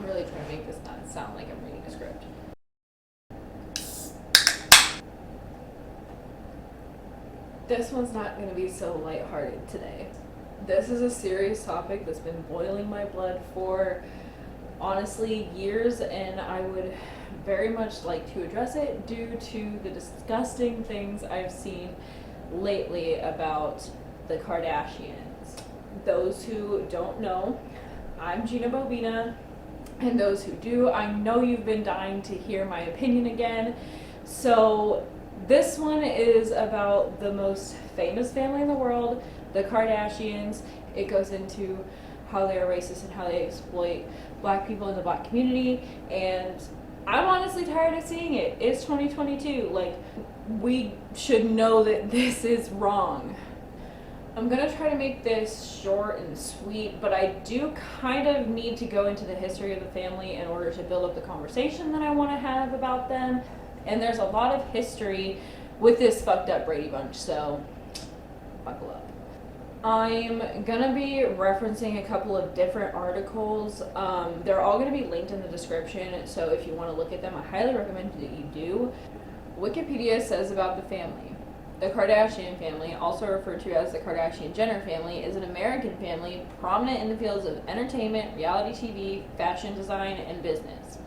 really trying to make this not sound like I'm reading a script. This one's not going to be so lighthearted today. This is a serious topic that's been boiling my blood for, honestly, years, and I would very much like to address it due to the disgusting things I've seen lately about the Kardashians. Those who don't know, I'm Gina Bobina, and those who do, I know you've been dying to hear my opinion again. So this one is about the most famous family in the world, the Kardashians. It goes into how they are racist and how they exploit black people in the black community, and I'm honestly tired of seeing it. It's 2022. Like, we should know that this is wrong. I'm gonna try to make this short and sweet, but I do kind of need to go into the history of the family in order to build up the conversation that I want to have about them. And there's a lot of history with this fucked up Brady Bunch, so buckle up. I'm gonna be referencing a couple of different articles. They're all gonna be linked in the description, so if you want to look at them, I highly recommend that you do. Wikipedia says about the family: the Kardashian family, also referred to as the Kardashian-Jenner family, is an American family prominent in the fields of entertainment, reality TV, fashion design, and business.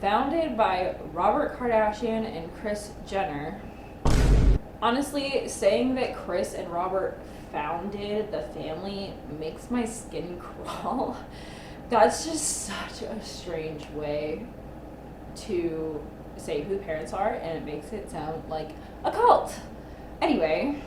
Founded by Robert Kardashian and Kris Jenner. Honestly, saying that Kris and Robert founded the family makes my skin crawl. That's just such a strange way to say who the parents are, and it makes it sound like a cult. Anyway,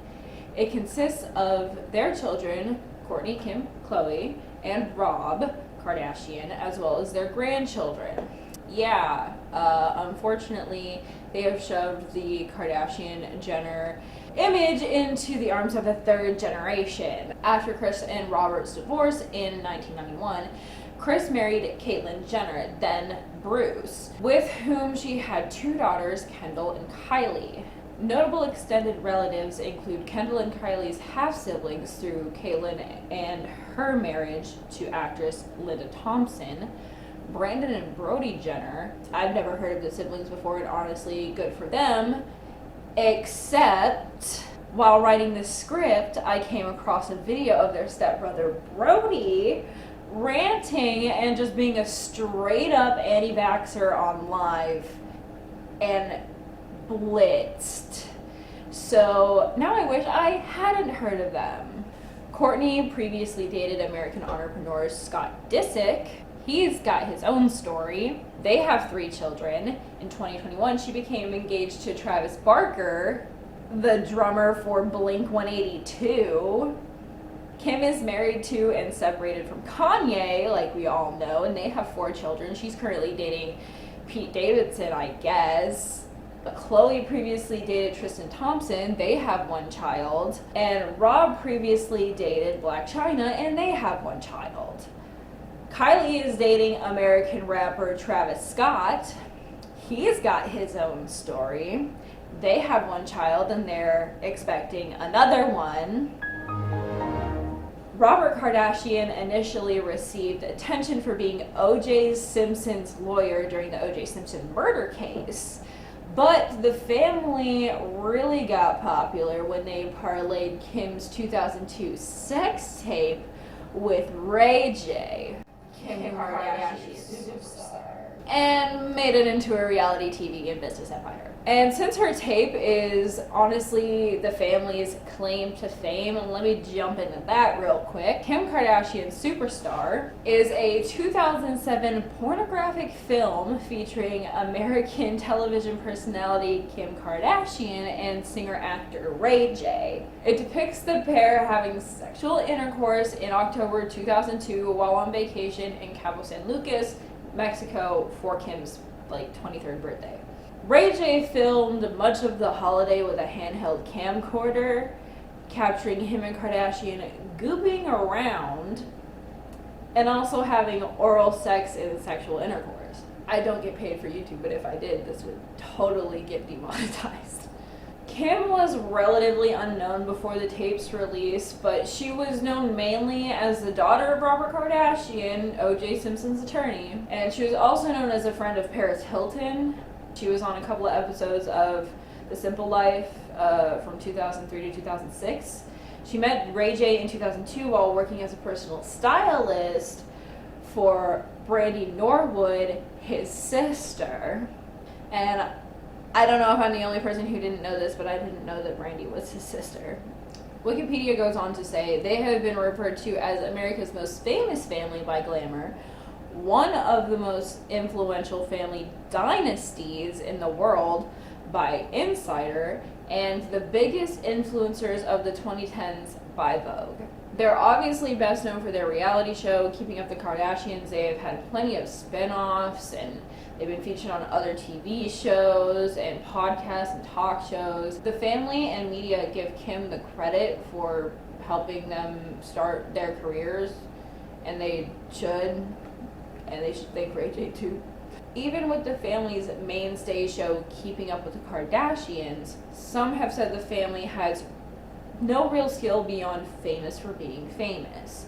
it consists of their children, Kourtney, Kim, Khloe, and Rob Kardashian, as well as their grandchildren. Yeah, unfortunately, they have shoved the Kardashian-Jenner image into the arms of a third generation. After Kris and Robert's divorce in 1991, Kris married Caitlyn Jenner, then Bruce, with whom she had two daughters, Kendall and Kylie. Notable extended relatives include Kendall and Kylie's half-siblings through Caitlyn and her marriage to actress Linda Thompson, Brandon and Brody Jenner. I've never heard of the siblings before, and honestly, good for them. Except, while writing this script, I came across a video of their stepbrother Brody ranting and just being a straight up anti-vaxxer on live and blitzed. So now I wish I hadn't heard of them. Kourtney previously dated American entrepreneur Scott Disick. He's got his own story. They have 3 children. In 2021, she became engaged to Travis Barker, the drummer for Blink-182. Kim is married to and separated from Kanye, like we all know, and they have 4 children. She's currently dating Pete Davidson, I guess. But Khloe previously dated Tristan Thompson. They have 1 child. And Rob previously dated Blac Chyna, and they have 1 child. Kylie is dating American rapper Travis Scott. He's got his own story. They have 1 child and they're expecting another one. Robert Kardashian initially received attention for being O.J. Simpson's lawyer during the O.J. Simpson murder case. But the family really got popular when they parlayed Kim's 2002 sex tape with Ray J, Kim Kardashian's superstar, and made it into a reality TV and business empire. And since her tape is honestly the family's claim to fame, and let me jump into that real quick, Kim Kardashian Superstar is a 2007 pornographic film featuring American television personality Kim Kardashian and singer-actor Ray J. It depicts the pair having sexual intercourse in October 2002 while on vacation in Cabo San Lucas, Mexico, for Kim's 23rd birthday. Ray J filmed much of the holiday with a handheld camcorder, capturing him and Kardashian gooping around and also having oral sex and sexual intercourse. I don't get paid for YouTube, but if I did, this would totally get demonetized. Kim was relatively unknown before the tapes released, but she was known mainly as the daughter of Robert Kardashian, O.J. Simpson's attorney. And she was also known as a friend of Paris Hilton. She was on a couple of episodes of The Simple Life from 2003 to 2006. She met Ray J in 2002 while working as a personal stylist for Brandy Norwood, his sister. And I don't know if I'm the only person who didn't know this, but I didn't know that Brandy was his sister. Wikipedia goes on to say they have been referred to as America's most famous family by Glamour, one of the most influential family dynasties in the world by Insider, and the biggest influencers of the 2010s by Vogue. They're obviously best known for their reality show, Keeping Up the Kardashians. They have had plenty of spin-offs, and they've been featured on other TV shows and podcasts and talk shows. The family and media give Kim the credit for helping them start their careers, and they should thank Ray J too. Even with the family's mainstay show, Keeping Up with the Kardashians, some have said the family has no real skill beyond famous for being famous.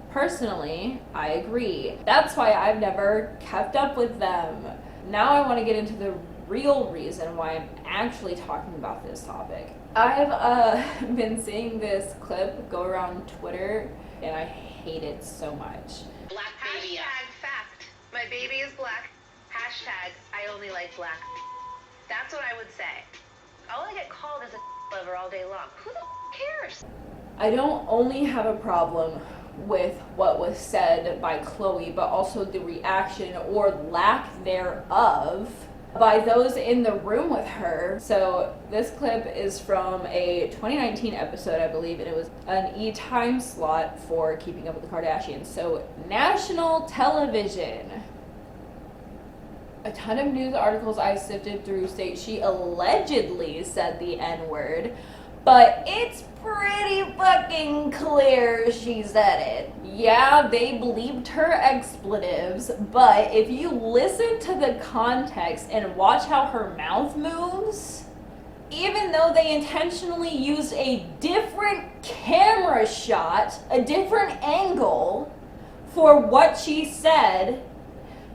Personally, I agree. That's why I've never kept up with them. Now I want to get into the real reason why I'm actually talking about this topic. I've been seeing this clip go around Twitter, and I hate it so much. Black baby. Hashtag fact. My baby is black. Hashtag I only like black. That's what I would say. All I get called is a lover all day long. Who the cares? I don't only have a problem with what was said by Khloe, but also the reaction or lack thereof by those in the room with her. So this clip is from a 2019 episode, I believe, and it was an E! Time slot for Keeping Up with the Kardashians. So national television. A ton of news articles I sifted through state she allegedly said the N-word, but it's pretty fucking clear she said it. Yeah, they bleeped her expletives, but if you listen to the context and watch how her mouth moves, even though they intentionally used a different camera shot, a different angle for what she said,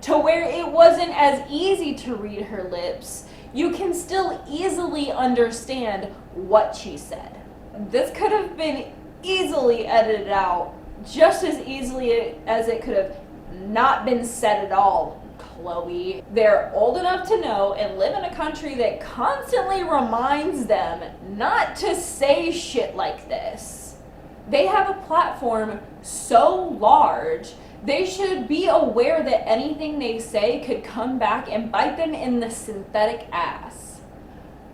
to where it wasn't as easy to read her lips, you can still easily understand what she said. This could have been easily edited out just as easily as it could have not been said at all, Khloe. They're old enough to know and live in a country that constantly reminds them not to say shit like this. They have a platform so large, they should be aware that anything they say could come back and bite them in the synthetic ass.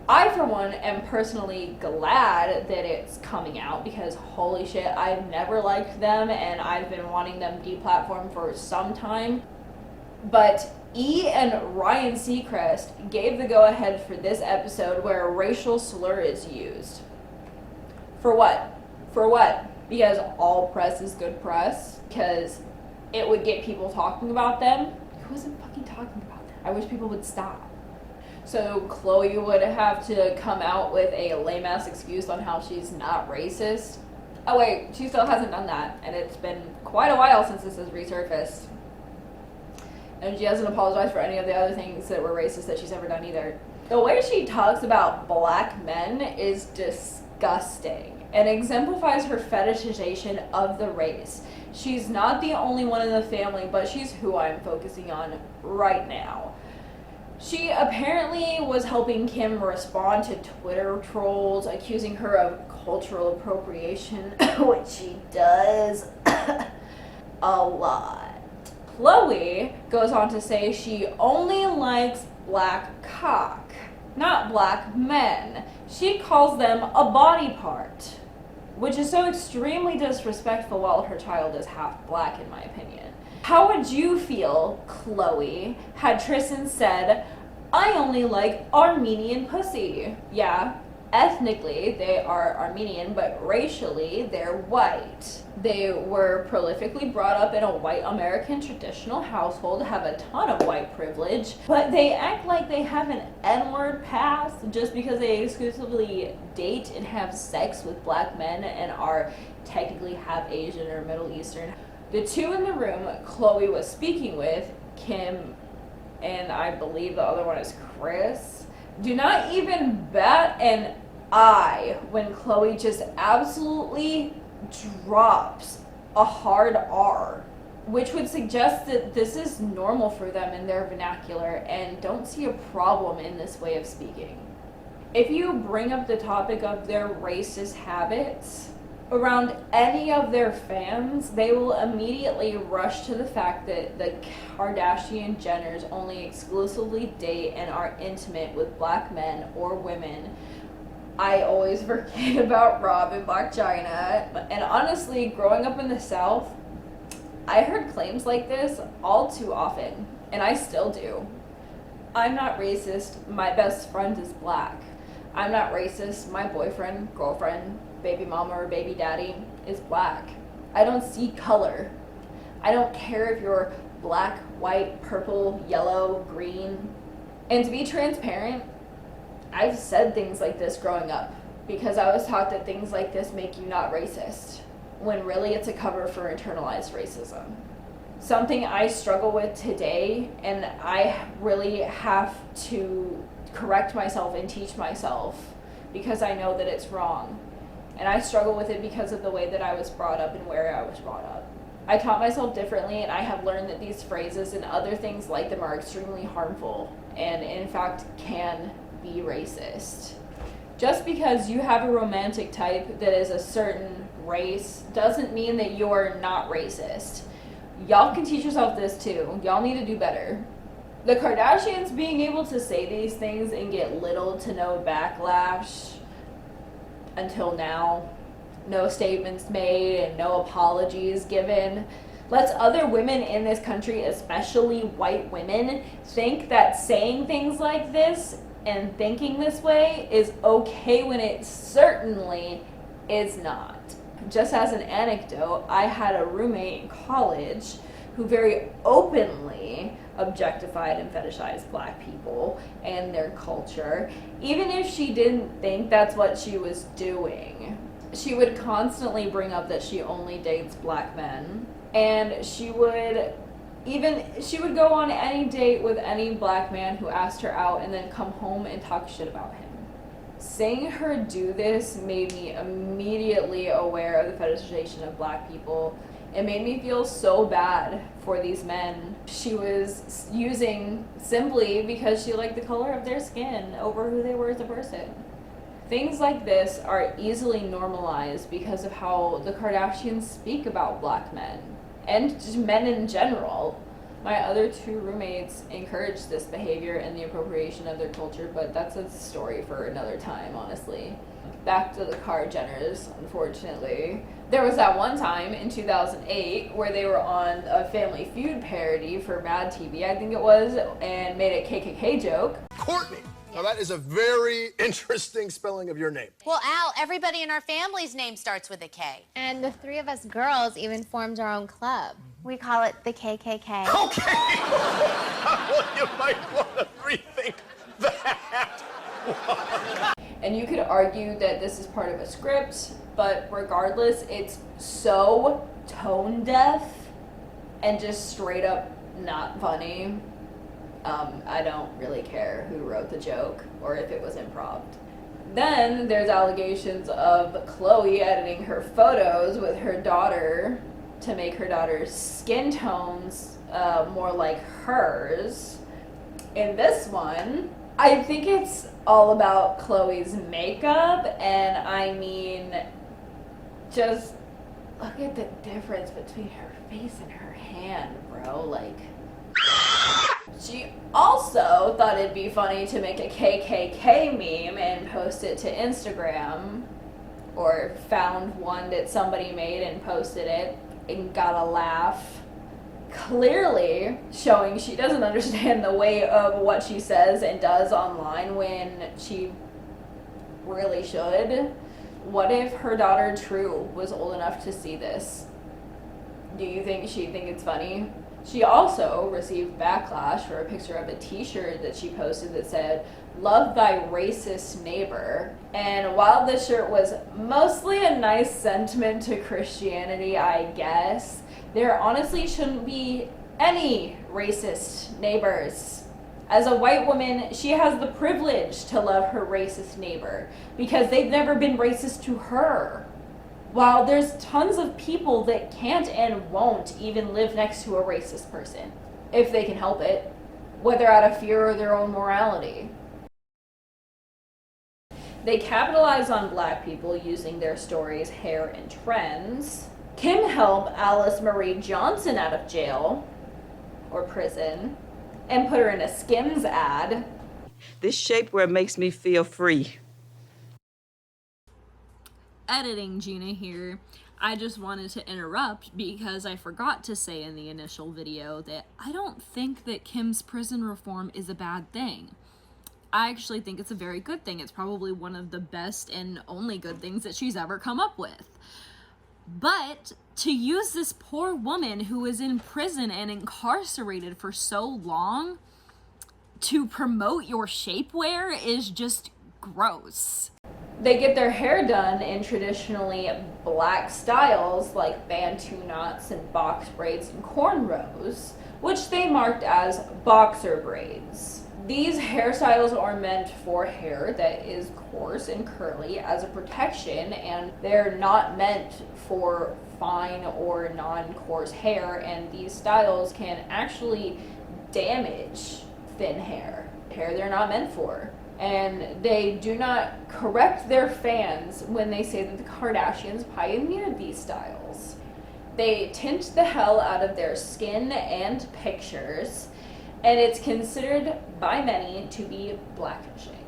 I, for one, am personally glad that it's coming out because holy shit, I've never liked them and I've been wanting them deplatformed for some time. But E! And Ryan Seacrest gave the go-ahead for this episode where a racial slur is used. For what? For what? Because all press is good press? Because it would get people talking about them? Who wasn't fucking talking about them? I wish people would stop. So Khloe would have to come out with a lame-ass excuse on how she's not racist. Oh wait, she still hasn't done that, and it's been quite a while since this has resurfaced. And she hasn't apologized for any of the other things that were racist that she's ever done either. The way she talks about black men is disgusting and exemplifies her fetishization of the race. She's not the only one in the family, but she's who I'm focusing on right now. She apparently was helping Kim respond to Twitter trolls accusing her of cultural appropriation, which she does a lot. Khloe goes on to say she only likes black cock, not black men. She calls them a body part, which is so extremely disrespectful while her child is half black, in my opinion. How would you feel, Khloe, had Tristan said, I only like Armenian pussy? Yeah, Ethnically, they are Armenian, but racially, they're white. They were prolifically brought up in a white American traditional household, have a ton of white privilege, but they act like they have an N-word past just because they exclusively date and have sex with black men and are technically half Asian or Middle Eastern. The two in the room Khloe was speaking with, Kim, and I believe the other one is Chris, do not even bat an eye when Khloe just absolutely drops a hard R, which would suggest that this is normal for them in their vernacular and don't see a problem in this way of speaking. If you bring up the topic of their racist habits around any of their fans, they will immediately rush to the fact that the Kardashian Jenners only exclusively date and are intimate with black men or women. I always forget about Rob and Blac Chyna, and honestly, growing up in the South, I heard claims like this all too often, and I still do. I'm not racist, my best friend is black. I'm not racist, my boyfriend, girlfriend, baby mama, or baby daddy is black. I don't see color. I don't care if you're black, white, purple, yellow, green. And to be transparent, I've said things like this growing up because I was taught that things like this make you not racist, when really it's a cover for internalized racism. Something I struggle with today, and I really have to correct myself and teach myself because I know that it's wrong. And I struggle with it because of the way that I was brought up and where I was brought up. I taught myself differently, and I have learned that these phrases and other things like them are extremely harmful and in fact can be racist. Just because you have a romantic type that is a certain race doesn't mean that you're not racist. Y'all can teach yourself this too. Y'all need to do better. The Kardashians being able to say these things and get little to no backlash until now, no statements made and no apologies given, lets other women in this country, especially white women, think that saying things like this and thinking this way is okay when it certainly is not. Just as an anecdote, I had a roommate in college who very openly objectified and fetishized black people and their culture, even if she didn't think that's what she was doing. She would constantly bring up that she only dates black men, and she would go on any date with any black man who asked her out and then come home and talk shit about him. Seeing her do this made me immediately aware of the fetishization of black people. It made me feel so bad for these men she was using simply because she liked the color of their skin over who they were as a person. Things like this are easily normalized because of how the Kardashians speak about black men and just men in general. My other two roommates encouraged this behavior and the appropriation of their culture, but that's a story for another time, honestly. Back to the Jenners, unfortunately. There was that one time in 2008 where they were on a Family Feud parody for Mad TV, I think it was, and made a KKK joke. Courtney. Now that is a very interesting spelling of your name. Well, Al, everybody in our family's name starts with a K. And the three of us girls even formed our own club. We call it the KKK. Okay. Well, you might want to rethink that. And you could argue that this is part of a script, but regardless, it's so tone deaf and just straight up not funny. I don't really care who wrote the joke or if it was improv. Then there's allegations of Khloe editing her photos with her daughter to make her daughter's skin tones more like hers. In this one, I think it's all about Khloe's makeup, and I mean, just look at the difference between her face and her hand, bro. Like, she also thought it'd be funny to make a KKK meme and post it to Instagram, or found one that somebody made and posted it and got a laugh. Clearly showing she doesn't understand the weight of what she says and does online when she really should. What if her daughter True was old enough to see this? Do you think she'd think it's funny? She also received backlash for a picture of a t-shirt that she posted that said, "Love thy racist neighbor." And while this shirt was mostly a nice sentiment to Christianity, I guess, there honestly shouldn't be any racist neighbors. As a white woman, she has the privilege to love her racist neighbor because they've never been racist to her. While there's tons of people that can't and won't even live next to a racist person, if they can help it, whether out of fear or their own morality. They capitalize on black people using their stories, hair, and trends. Kim helped Alice Marie Johnson out of jail or prison and put her in a Skims ad. This shapewear makes me feel free. Editing Gina here. I just wanted to interrupt because I forgot to say in the initial video that I don't think that Kim's prison reform is a bad thing. I actually think it's a very good thing. It's probably one of the best and only good things that she's ever come up with. But to use this poor woman who was in prison and incarcerated for so long to promote your shapewear is just gross. They get their hair done in traditionally black styles like bantu knots and box braids and cornrows, which they marked as boxer braids. These hairstyles are meant for hair that is coarse and curly as a protection, and they're not meant for fine or non-coarse hair, and these styles can actually damage thin hair they're not meant for. And they do not correct their fans when they say that the Kardashians pioneered these styles. They tint the hell out of their skin and pictures, and it's considered by many to be blackfishing.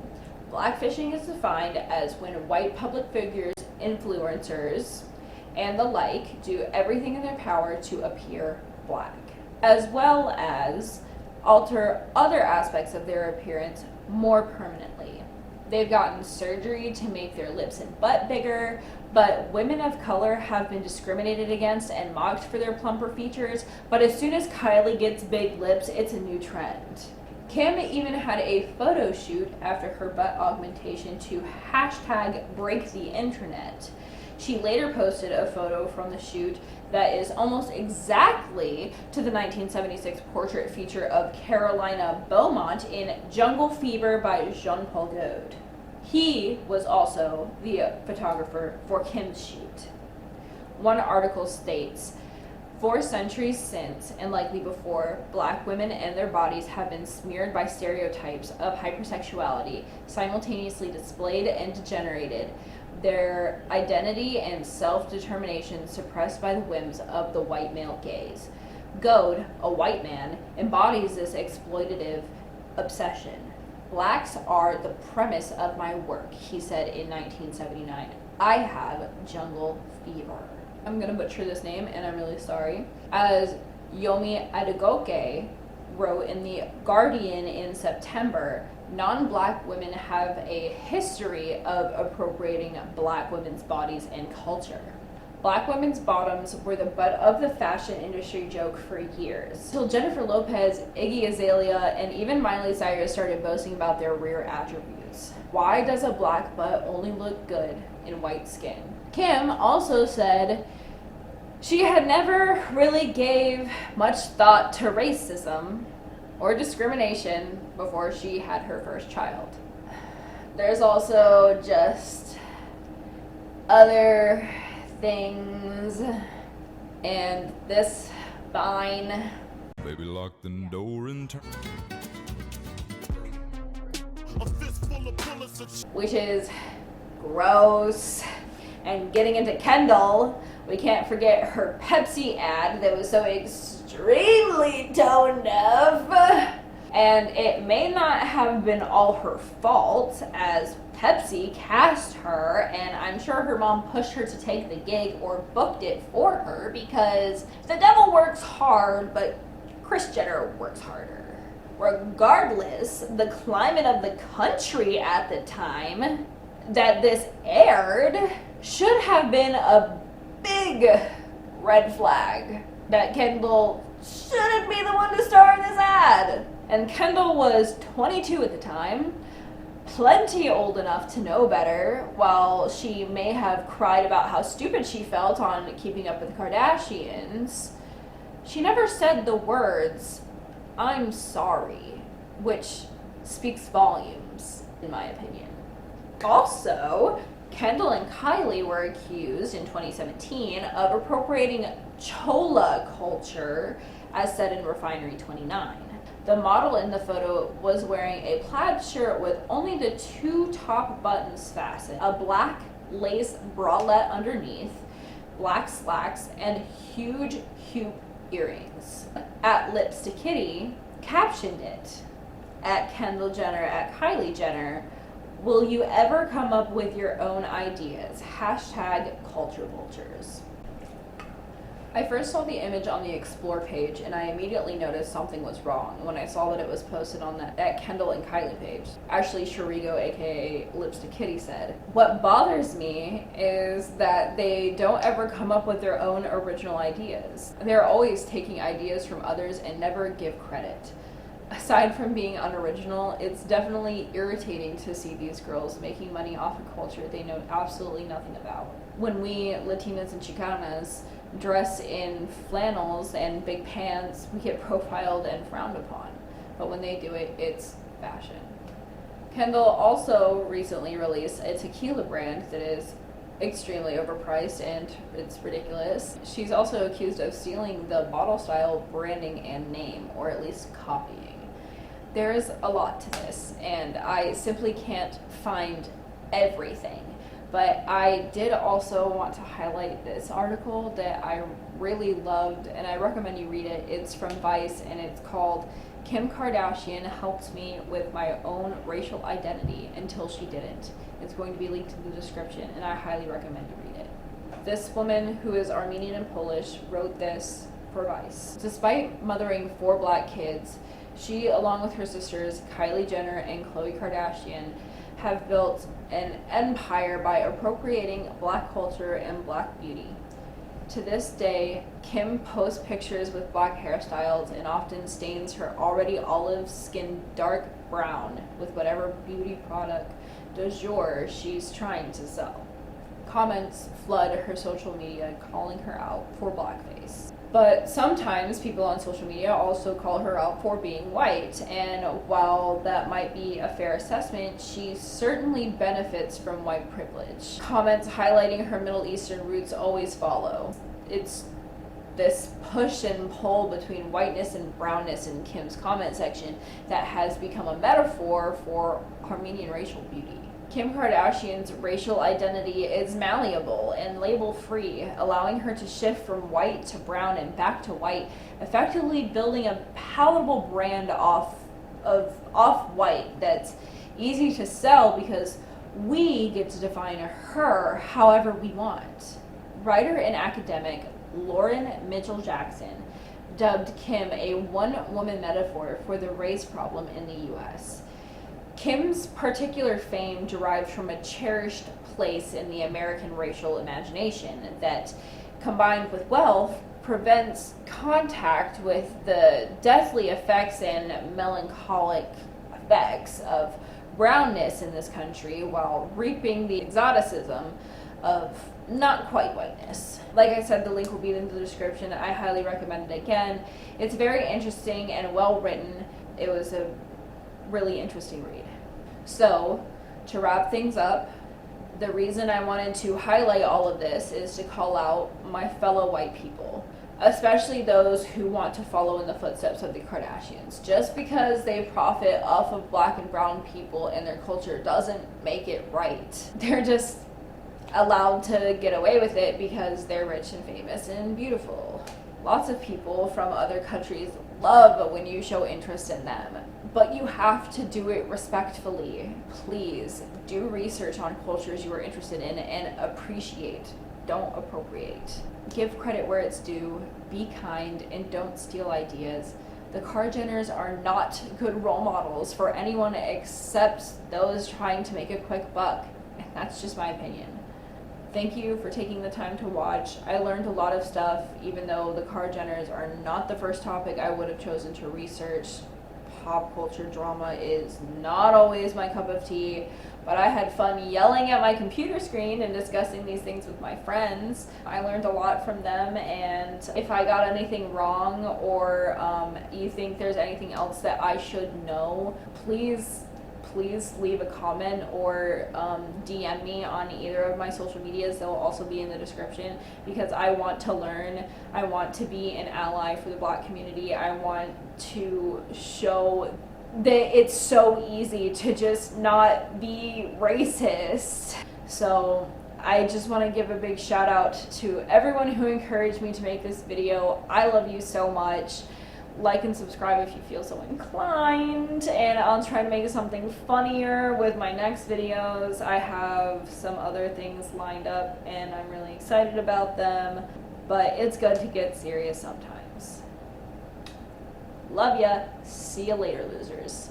Blackfishing is defined as when white public figures, influencers, and the like do everything in their power to appear black, as well as alter other aspects of their appearance more permanently. They've gotten surgery to make their lips and butt bigger, but women of color have been discriminated against and mocked for their plumper features, but as soon as Kylie gets big lips, it's a new trend. Kim even had a photo shoot after her butt augmentation to #break the internet. She later posted a photo from the shoot that is almost exactly to the 1976 portrait feature of Carolina Beaumont in Jungle Fever by Jean-Paul Gaultier. He was also the photographer for Kim's shoot. One article states, "For centuries since, and likely before, black women and their bodies have been smeared by stereotypes of hypersexuality, simultaneously displayed and degenerated, their identity and self-determination suppressed by the whims of the white male gaze. Goad, a white man, embodies this exploitative obsession. Blacks are the premise of my work," he said in 1979. "I have jungle fever." I'm gonna butcher this name and I'm really sorry. As Yomi Adegoke wrote in The Guardian in September, non-black women have a history of appropriating black women's bodies and culture. Black women's bottoms were the butt of the fashion industry joke for years, till Jennifer Lopez, Iggy Azalea, and even Miley Cyrus started boasting about their rear attributes. Why does a black butt only look good in white skin? Kim also said she had never really gave much thought to racism or discrimination before she had her first child. There's also just other things, and this fine. Baby, lock the door and turn. Which is gross. And getting into Kendall, we can't forget her Pepsi ad that was so extremely tone deaf. And it may not have been all her fault, as Pepsi cast her, and I'm sure her mom pushed her to take the gig or booked it for her, because the devil works hard, but Kris Jenner works harder. Regardless, the climate of the country at the time, that this aired should have been a big red flag that Kendall shouldn't be the one to star in this ad. And Kendall was 22 at the time, plenty old enough to know better. While she may have cried about how stupid she felt on Keeping Up with the Kardashians, she never said the words, "I'm sorry," which speaks volumes, in my opinion. Also, Kendall and Kylie were accused in 2017 of appropriating chola culture as said in Refinery 29. The model in the photo was wearing a plaid shirt with only the 2 top buttons fastened, a black lace bralette underneath, black slacks, and huge hoop earrings. At Lips to Kitty captioned it, at Kendall Jenner, at Kylie Jenner, "Will you ever come up with your own ideas? Hashtag culture vultures." I first saw the image on the Explore page and I immediately noticed something was wrong when I saw that it was posted on that Kendall and Kylie page. Actually, Sharigo, aka Lips to Kitty, said, "What bothers me is that they don't ever come up with their own original ideas. They're always taking ideas from others and never give credit. Aside from being unoriginal, it's definitely irritating to see these girls making money off a culture they know absolutely nothing about. When we Latinas and Chicanas dress in flannels and big pants, we get profiled and frowned upon. But when they do it, it's fashion." Kendall also recently released a tequila brand that is extremely overpriced and it's ridiculous. She's also accused of stealing the bottle style branding and name, or at least copying. There is a lot to this, and I simply can't find everything. But I did also want to highlight this article that I really loved, and I recommend you read it. It's from Vice, and it's called "Kim Kardashian Helped Me with My Own Racial Identity Until She Didn't." It's going to be linked in the description, and I highly recommend you read it. This woman, who is Armenian and Polish, wrote this for Vice. Despite mothering 4 black kids, she, along with her sisters Kylie Jenner and Khloe Kardashian, have built an empire by appropriating black culture and black beauty. To this day, Kim posts pictures with black hairstyles and often stains her already olive skin dark brown with whatever beauty product du jour she's trying to sell. Comments flood her social media calling her out for blackface. But sometimes people on social media also call her out for being white, and while that might be a fair assessment, she certainly benefits from white privilege. Comments highlighting her Middle Eastern roots always follow. It's this push and pull between whiteness and brownness in Kim's comment section that has become a metaphor for Armenian racial beauty. Kim Kardashian's racial identity is malleable and label-free, allowing her to shift from white to brown and back to white, effectively building a palatable brand off-white that's easy to sell because we get to define her however we want. Writer and academic Lauren Mitchell Jackson dubbed Kim a one-woman metaphor for the race problem in the U.S. Kim's particular fame derives from a cherished place in the American racial imagination that, combined with wealth, prevents contact with the deathly effects and melancholic effects of brownness in this country while reaping the exoticism of not quite whiteness. Like I said, the link will be in the description. I highly recommend it again. It's very interesting and well written. It was a really interesting read. So, to wrap things up, the reason I wanted to highlight all of this is to call out my fellow white people, especially those who want to follow in the footsteps of the Kardashians. Just because they profit off of black and brown people and their culture doesn't make it right. They're just allowed to get away with it because they're rich and famous and beautiful. Lots of people from other countries love when you show interest in them, but you have to do it respectfully. Please do research on cultures you are interested in and appreciate, don't appropriate. Give credit where it's due, be kind, and don't steal ideas. The Kardashians are not good role models for anyone except those trying to make a quick buck, and That's just my opinion. Thank you for taking the time to watch. I learned a lot of stuff, even though the Kardashians are not the first topic I would have chosen to research. Pop culture drama is not always my cup of tea, but I had fun yelling at my computer screen and discussing these things with my friends. I learned a lot from them, and if I got anything wrong or you think there's anything else that I should know, please leave a comment or DM me on either of my social medias. They'll also be in the description, because I want to learn. I want to be an ally for the Black community. I want to show that it's so easy to just not be racist. So I just want to give a big shout out to everyone who encouraged me to make this video. I love you so much. Like and subscribe if you feel so inclined, and I'll try to make something funnier with my next videos. I have some other things lined up and I'm really excited about them, but it's good to get serious sometimes. Love ya. See ya later, losers.